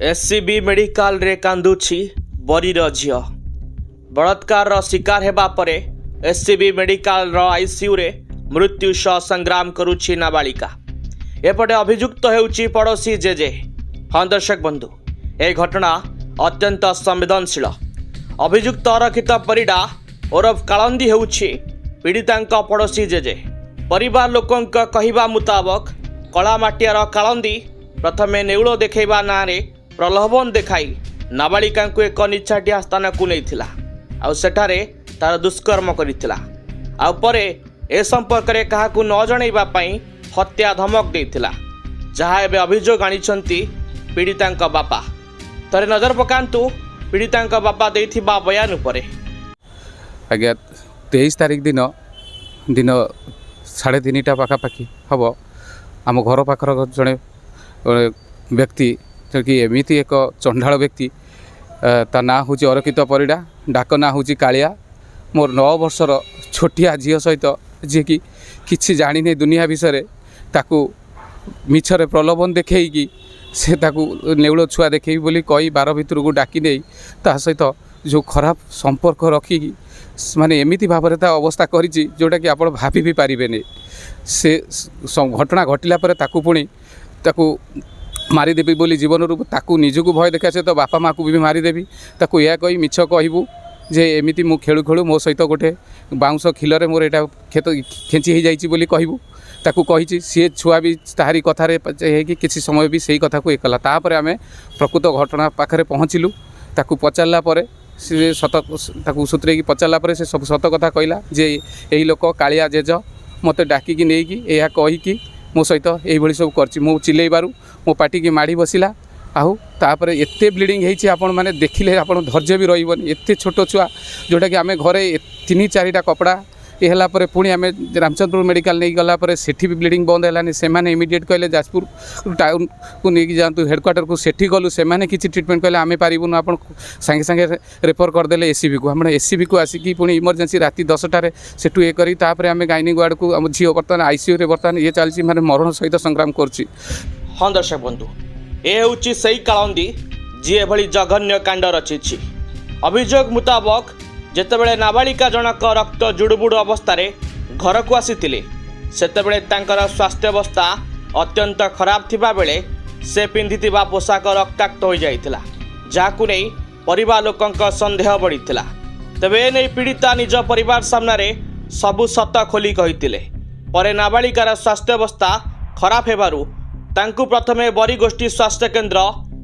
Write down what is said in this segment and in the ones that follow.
SCB medical रे कांदुछि बरीर झियो। बलात्कार शिकार हेबा परे एससीबी मेडिकल आईसीयू रे मृत्यु सह संग्राम करुछि नाबालिका। एपटे अभियुक्त हेउछि पड़ोसी जेजे। हाँ दर्शक बंधु, ए घटना अत्यंत संवेदनशील। अभियुक्त अरखित परिडा ओरफ कालंदी हेउछि पीड़ितांक पड़ोसी जेजे। परिवार लोकंक कहिबा मुताबक कलामाटियार कालंदी प्रथमे नेउल देखैबा नारे प्रलोभन देखाई नाबालिका एक निछाटिया स्थान को नहीं आउ सेठारे तार दुष्कर्म करिथिला। आउ परे ए संपर्क रे काहाकू न जणैबा पई हत्या धमक देइथिला, जहा एबे अभियोग आनिछंती पीड़ितांक बापा। तरे नजर पकांतु पीड़ितांक बापा देइथिबा बयान उपरे। आज्ञा 23 तारिख दिन 3:30 पाखापाखि हम आम घर पाखर जड़े व्यक्ति कि एमती एक चंडाल व्यक्ति ता ना हूँ अरखित परिडा, डाक ना हूँ कालिया। मोर 9 वर्षर छोटिया झील सहित जी कि किसी जानी नहीं दुनिया विषय ताकू मिछरे प्रलोभन देखी से ताकू नेउल छुआ देखे बोली कही 12 भितर को डाकी नहीं ता सहित जो खराब संपर्क रखिकी माने एमिति भाव में अवस्था करिछि जोटा कि आपण भाभी भी पारिबेनी। से घटना घटिला परे ताकू पुणी ताकू मारिदेवी बोली जीवन रू ताकू निजकू भय देखा से तो बापा माँ को भी मारिदेवी ताकू या कही मिछ कहबू जे एमिति मु खेलु खेलु मो सहित गोटे बाउंस खिलरे मोर एटा खेत खेंची हो जाइछि बोली कहबू ताकू कहिछि। सी छुआ भी ताहारी कथारे कि किसी समय भी सही कथा को एकला। तापर आमे प्रकृत घटना पाखरे पहुँचलु। ताकू पचारला परे से सत ताकू सूत्रे की पचारला परे से सब सत कथा कहला जे एही लोक कालिया जेज मते डाकिकी नेकी एहा कहिकी मो सहित यही सब करछि। मो चिल्लेबारू मो पाटी की माड़ी बसिला। आहू तापर एते ब्लीडिंग होइछि आपण माने देखिले आपण धैर्य भी रहिबनी। एते छोट छुआ जोटा कि आमे घरे 3-4टा कपड़ा ये हला परे पुणी आमे रामचंद्रपुर मेडिकल नहीं गला परे सेठी भी ब्लीडिंग बंद हैलानी। से माने इमीडिएट कहले जाजपुर टाउन को नहीं जातु हेडक्वार्टर को सेठी गलु से माने किछि ट्रीटमेंट कहले आमे पारिबुन आपण संगे संगे रेफर कर देले एसीबी को। हम एसीबी को आसिकी पुणी इमरजेंसी राति 10टारे सेठू ये करी तापर आमे गाइनी वार्ड को हम झियो बर्तमान आईसीयू रे बर्तमान ये चलछि माने मरण सहित संग्राम करछि। हाँ दर्शक बंधु, ए हेउछि सही कालंदी जी एभली जघन्य कांड रचिछि। अभियोग मुताबक जेतेबेले नाबालिका जनक रक्त जुड़बुड़ अवस्था घर को आसीथिले सेतेबेले तांकर स्वास्थ्य अवस्था अत्यंत खराब थिबा बेले से पिंधिथिबा पोशाक रक्ताक्त हो जाइथिला, जाकु नै परिवार लोकंक संदेह बढ़िथिला। तबे नै पीड़िता निज परिवार सामने सबु सत खोली कहिथिले। परे नाबालिकार स्वास्थ्य अवस्था खराब हेबारु तांकु प्रथमे बरीगोष्ठी स्वास्थ्य केन्द्र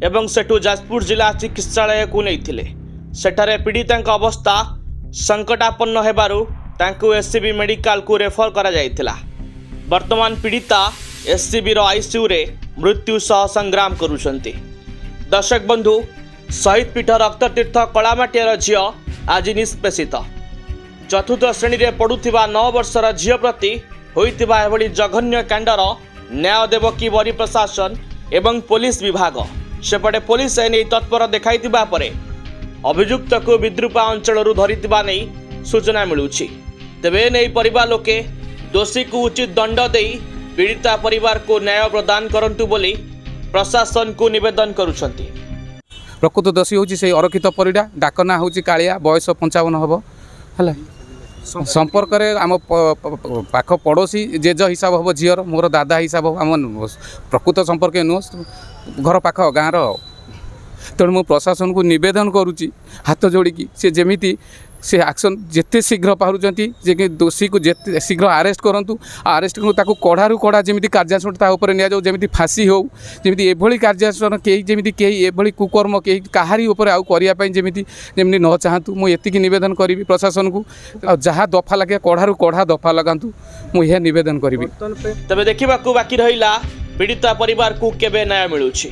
एवं सेठू जाजपुर जिला चिकित्सालय को नैथिले। सेठारे पीड़ितांक अवस्था संकटापन्न हेबारु तांकु एससीबी मेडिकल को रेफर करा जायथिला। वर्तमान पीड़िता एससीबी रो आईसीयू रे मृत्यु सह संग्राम करुछंती। दर्शक बंधु, शहीद पीठ रक्ततीर्थ कलामाटियार झियो आज निष्पेषित। चतुर्थ श्रेणी रे पढ़ुथिबा 9 वर्षर झियो प्रति होइतिबा एभली जघन्य कांडर न्याय देव कि बरी प्रशासन एवं पुलिस विभाग। सेपटे पुलिस एने तत्पर देखाइतिबा परे अभियुक्त को विद्रुपा अंचल धरितिबा नै सूचना मिलुछि। तेबे नै परिवार लोके दोषी को उचित दंड देई पीड़िता परिवार को न्याय प्रदान करंतु बोली प्रशासन को निवेदन करुछंती। प्रकृत दोषी होछि से अरखित परिडा, डाक ना होछि कालिया, बयस 55 हबो हला। संपर्क रे आम पाख पड़ोसी जेज हिसाब हम झीर मोर दादा हिसाब आम प्रकृत संपर्क नुह घर पाख गाँव। तेणु मु प्रशासन को निवेदन करुच्ची हाथ जोड़िकी से जमीती से एक्शन जिते शीघ्र पारुचंती जे कि दोषी को जिते शीघ्र अरेस्ट करंतु। अरेस्ट करू कड़ारू कड़ा जमी कार्यानुष्ठान नि जाऊ जमी फाँसी हो जमी एभली कार्यानुष्ठान कहीं जमी कहीं एभली कुकर्म कहीं कहारी आउ करने जमी न चाहतु। मुझे निवेदन करी प्रशासन को जहाँ दफा लगे कड़ारू कड़ा दफा लगातु मुझे निवेदन करी। तबे देखा बाकी रहा पीड़िता परिवार को केबे न्याय मिलुछि।